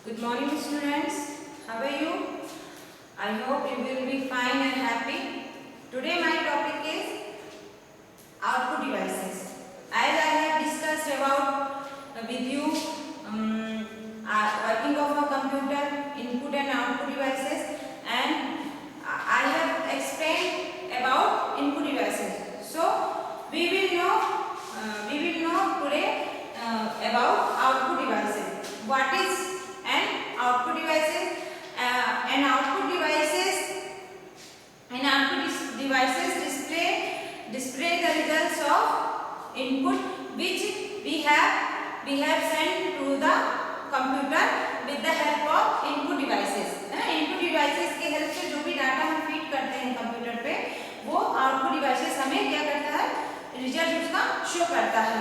Good morning, students. How are you? I hope you will be fine and happy. Today my topic is output devices. As I have discussed about with you working of a computer, input and output devices, and I have explained about input devices. So we will know today about output devices. What is an output devices? Display the results of input which we have sent to the computer with the help of input devices. Input devices के help से जो भी data हम feed करते हैं computer पे वो output devices हमें क्या करता है, रिजल्ट उसका शो करता है.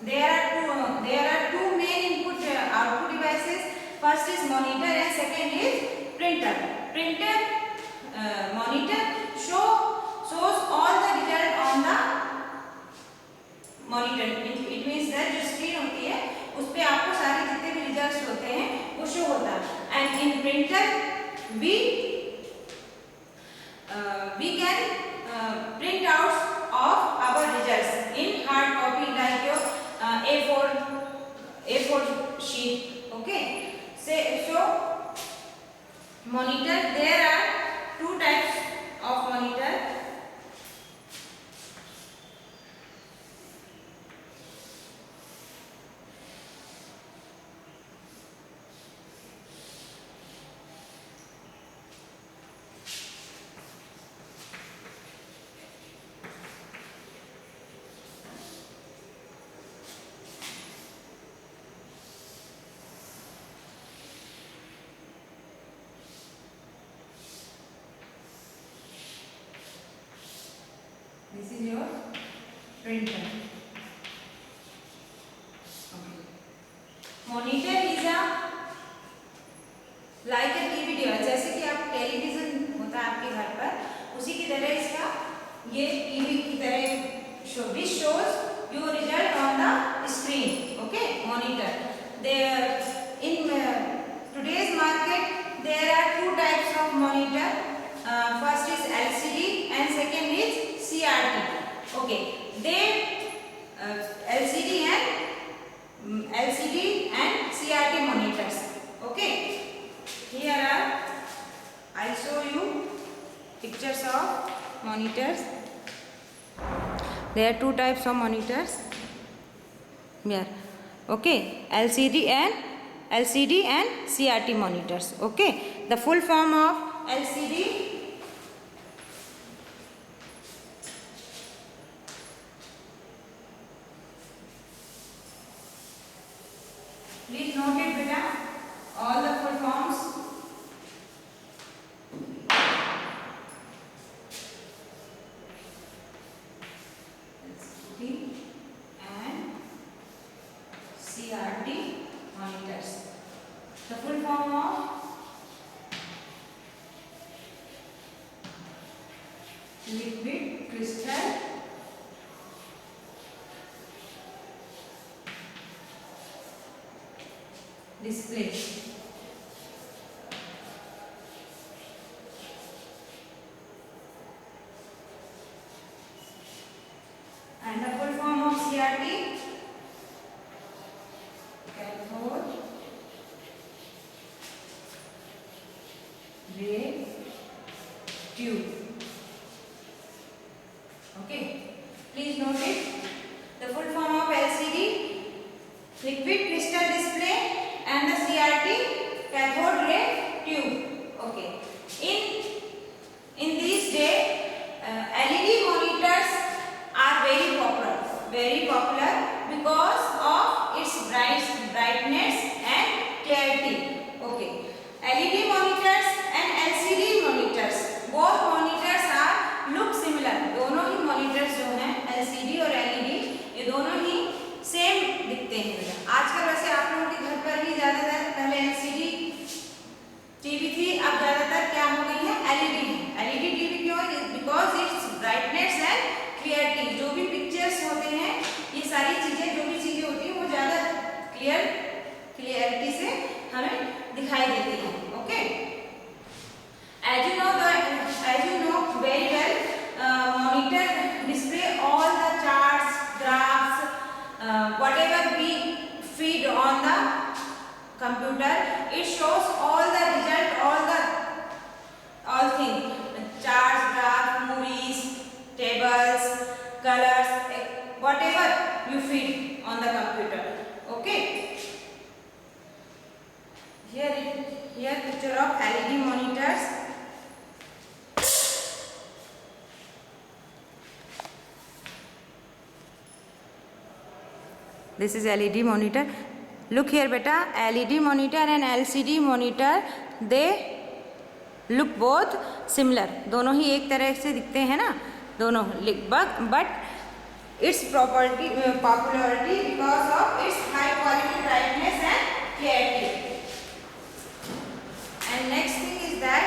There are two main input output devices. First is monitor and second is printer. Monitor shows all the result on the monitor. It means that जो स्क्रीन होती है उस पे आपको सारे जितने भी रिजल्ट्स होते हैं वो शो होता है. And in printer we can print out of our results in hard copy like your A4 sheet. Okay. So monitor, there are two types of monitor. This is your printer. Okay. Monitor is a like a TV device. जैसे कि आप television होता है आपके घर पर, उसी की तरह इसका ये टीवी की तरह which shows your result on the screen. Okay, monitor. There in today's market there are two types of monitor. First is LCD and second is CRT. Okay, LCD and CRT monitors. Okay, here I show you pictures of monitors. There are two types of monitors here. Okay, LCD and CRT monitors. Okay, the full form of LCD. Please note it, beta. All the full forms. LCD and CRT monitors. The full form of liquid crystal display. And the full form of CRT, cathode ray tube. Okay, please note it. The full form of LCD, liquid crystal display, and the CRT, cathode ray tube. Okay. In these days, LED monitors are very popular because of its brightness and clarity. Okay. LED monitors and LCD monitors, both monitors are look similar. दोनों ही monitors जो हैं LCD और LED, ये दोनों ही same दिखते हैं. आजकल वैसे आप लोगों के घर पर भी ज़्यादातर पहले LCD टीवी थी, अब ज़्यादातर क्या हो गई है LED. LED टीवी क्यों? Because it's brightness and clarity. जो भी पिक्चर्स होते हैं, ये सारी चीज़ें जो भी चीज़ें होती हैं वो ज़्यादा क्लियर क्लियरिटी से हमें दिखाई देती है. Okay, as you know very well, monitor display all the charts, graphs, whatever we feed on the computer. It shows all the result, all things, charts, graphs, movies, tables, colors, whatever you feed on the computer. Okay, here picture of LED monitors. This is LED monitor. Look here beta, LED monitor and LCD monitor, they look both similar. दोनों ही एक तरह से दिखते हैं ना दोनों, but its popularity because of its high quality, brightness and clarity. And next thing is that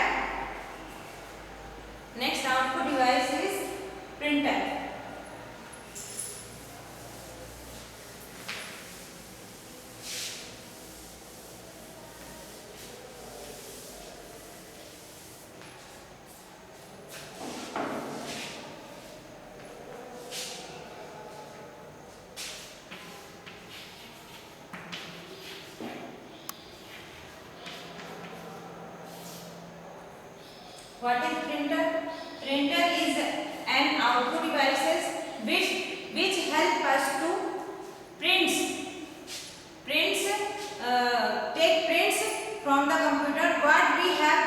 next output device is printer. What is printer? Printer is an output devices which help us to take prints from the computer what we have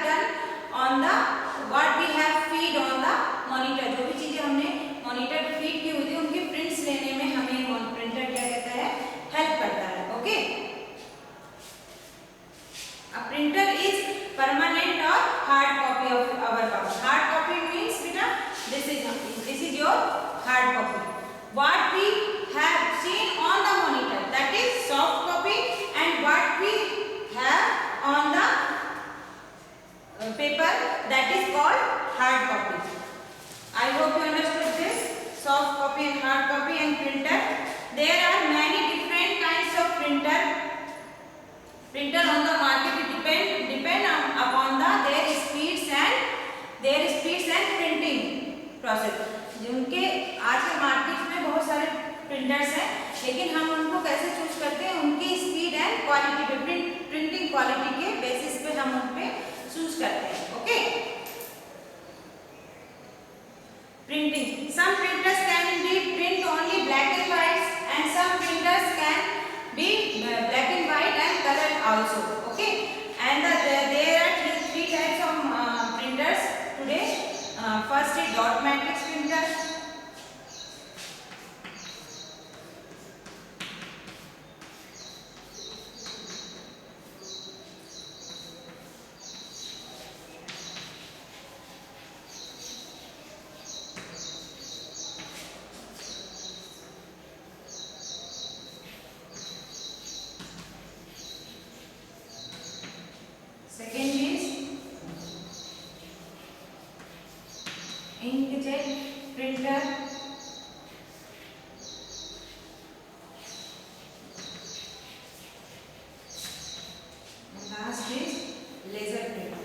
feed on the monitor. जो भी चीजें हमने monitor पे feed की हुई थी उनके prints लेने में हमें प्रिंटर क्या कहता है, हेल्प करता है. Okay, a printer is permanent or hard copy of our copy. Hard copy means beta, this is your hard copy. What we have seen on the monitor, that is soft copy, and what we have on the paper, that is called hard copy. I hope you understood this. Soft copy and hard copy and printer. There are many different kinds of printer on the market. It depend upon their speeds and printing process. जिनके आज के market में बहुत सारे printers हैं, लेकिन हम उनको कैसे चूज करते हैं, उनकी स्पीड एंड क्वालिटी पे, प्रिंटिंग क्वालिटी के बेसिस पे हम उन पे चूज करते हैं. Okay, printing, some printers can be print only black and white and some printers can be black and white and colour also. Okay, and there are three types of printers today. First is dot matrix printer. Second is inkjet printer. Last is laser printer.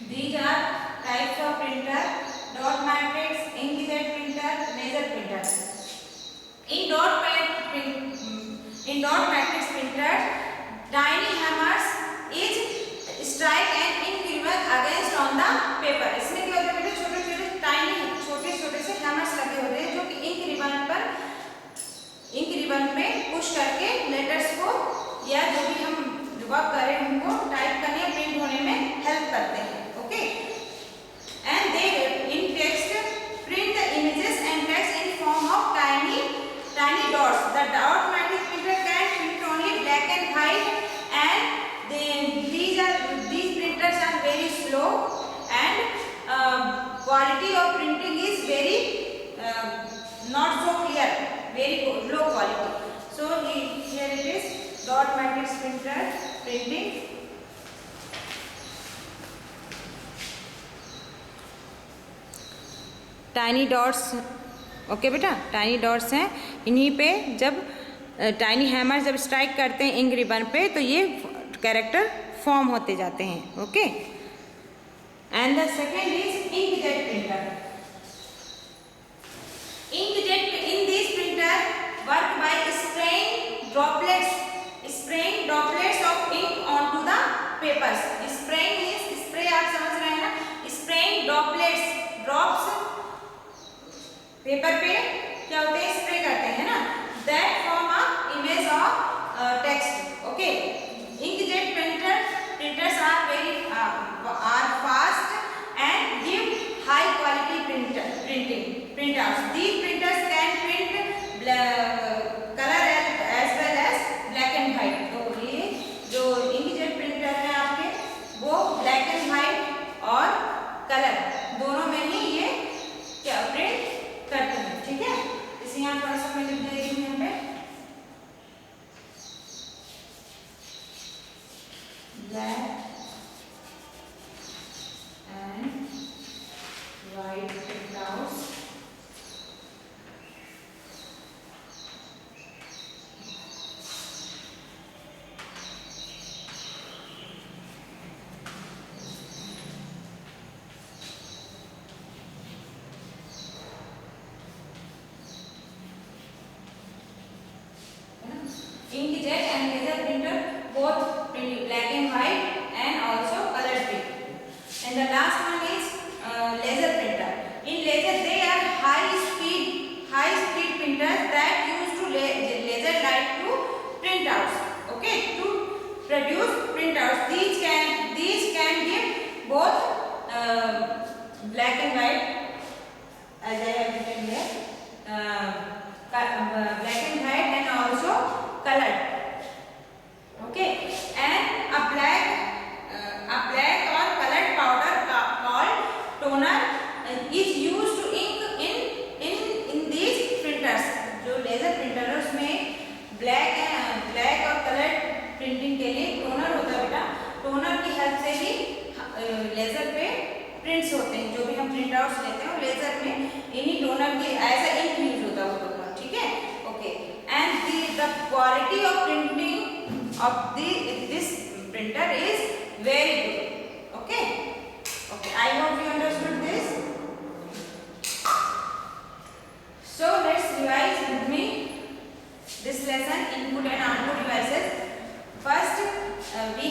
These are types of printer: dot matrix, inkjet printer, laser printer. In dot matrix printer, tiny hammers is strike an ink ribbon against on the paper. इसमें क्या होता है बेटे, छोटे से hammers लगे होते हैं जो कि इंक रिबन पे पुश करके लेटर्स को या जो भी हम वर्क कर रहे हैं उनको टाइप करने या प्रिंट होने में हेल्प करते हैं. Okay, and they in text print the images and text in form of tiny dots. The dot matrix printer can print only black and white, and these printers are very slow, and quality of printing is very not so clear, very low quality. So here it is, dot matrix printer printing. Tiny dots, okay बेटा, tiny dots हैं, इन्हीं पे जब tiny hammer जब strike करते हैं ink ribbon पे तो ये कैरेक्टर फॉर्म होते जाते हैं, okay. And the second is inkjet printer. Inkjet in this printer work by spraying droplets of ink onto the papers। spraying means spray, आप समझ रहे हैं ना, spraying drops पेपर पे क्या होते हैं, स्प्रे करते हैं ना, that form a image of text, okay. Inkjet printers are fast and give high quality printouts। These printers can print color as well as black and white। तो ये जो इंकजेट प्रिंटर है आपके, वो ब्लैक एंड व्हाइट और colour दोनों में ही ये क्या प्रिंट करते हैं, ठीक है। इसे यहाँ थोड़ा सा मैं लिख दे रही हूँ यहाँ पे, black and white printouts inkjet and laser printer both print black and white and also color print। and the last one is laser printer। in laser they are high speed printers that use to laser light to print outs, okay, to produce printouts। these can give both black and white as I have written here, black and white and also colored, okay। and a black or colored powder called toner is used to ink in these printers। जो laser printer है उसमें black और coloured printing के लिए toner होता है बेटा। Toner की हेल्प से ही लेजर पे प्रिंट्स होते हैं, जो भी हम प्रिंट आउट्स लेते हैं लेजर में इन्हीं टोनर की एज अ इंक यूज होता है वो टोनर, ठीक है, okay. and the quality of printing of this printer is very good, okay। I hope you understood this। so let's revise with me this lesson, input and output devices। first we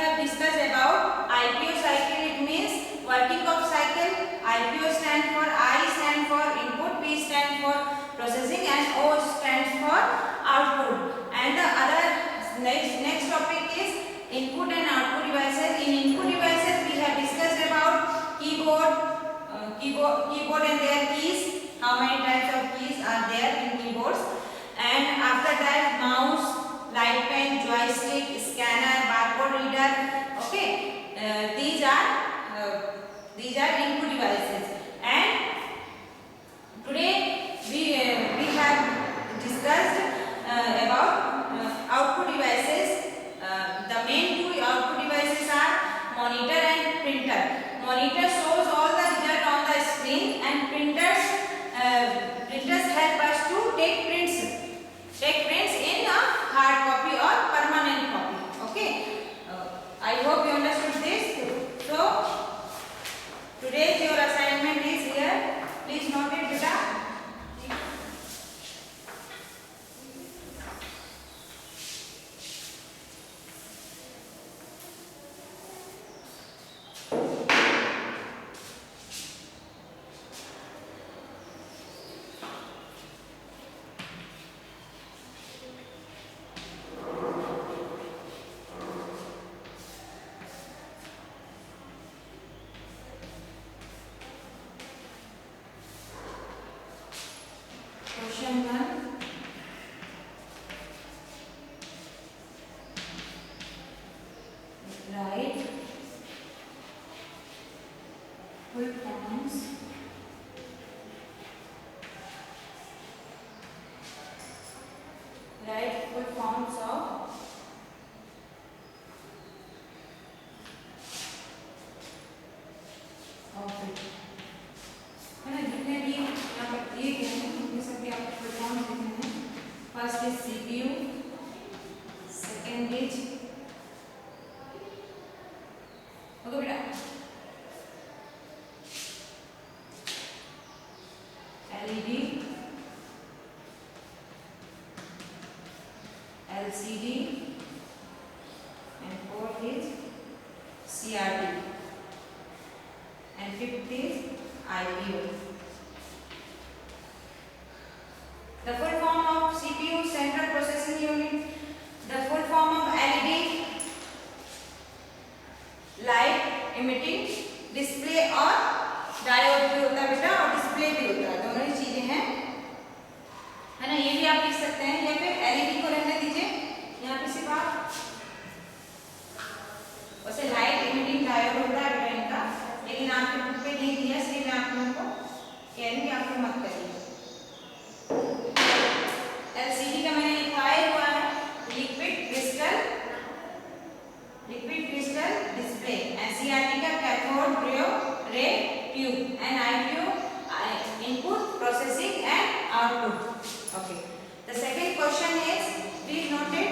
have discussed about IPO cycle। it means working of cycle। IPO stands for input, P stands for processing and O stands for output। and the other next topic is input and output devices। in input devices we have discussed about keyboard and their keys, how many types of keys are there in keyboards। and after that mouse, light pen, joystick, scanner, barcode reader, okay। these are input devices। and today we have discussed about output devices। the main two output devices are monitor and printer। monitor shows all the result on the screen and printers help us to take prints in a hard copy or permanent copy, okay। I hope you understood this। so today's your assignment is here, please note it beta। Question 1, write full forms of CRT, and fifth is IPO. The full form of CPU, Central Processing Unit. The full form of LED, light emitting display, और diode भी होता है बेटा, और display भी होता है, दोनों ही चीजें हैं, है ना। ये भी आप लिख सकते हैं, या फिर एलईडी को रहने दीजिए यहाँ पे सिर्फ आप, वैसे लाइट इमिटिंग डायोड होता है बेटा इनका, लेकिन आपके बुक पे नहीं दिया, इसलिए मैं आप लोगों को कह रही हूँ कि आप लोग मत करिए। एलसीडी का मैंने लिखवाया हुआ है, liquid crystal display, and CRT का cathode ray tube, and IPO input processing and output. Okay, the second question is, please note it,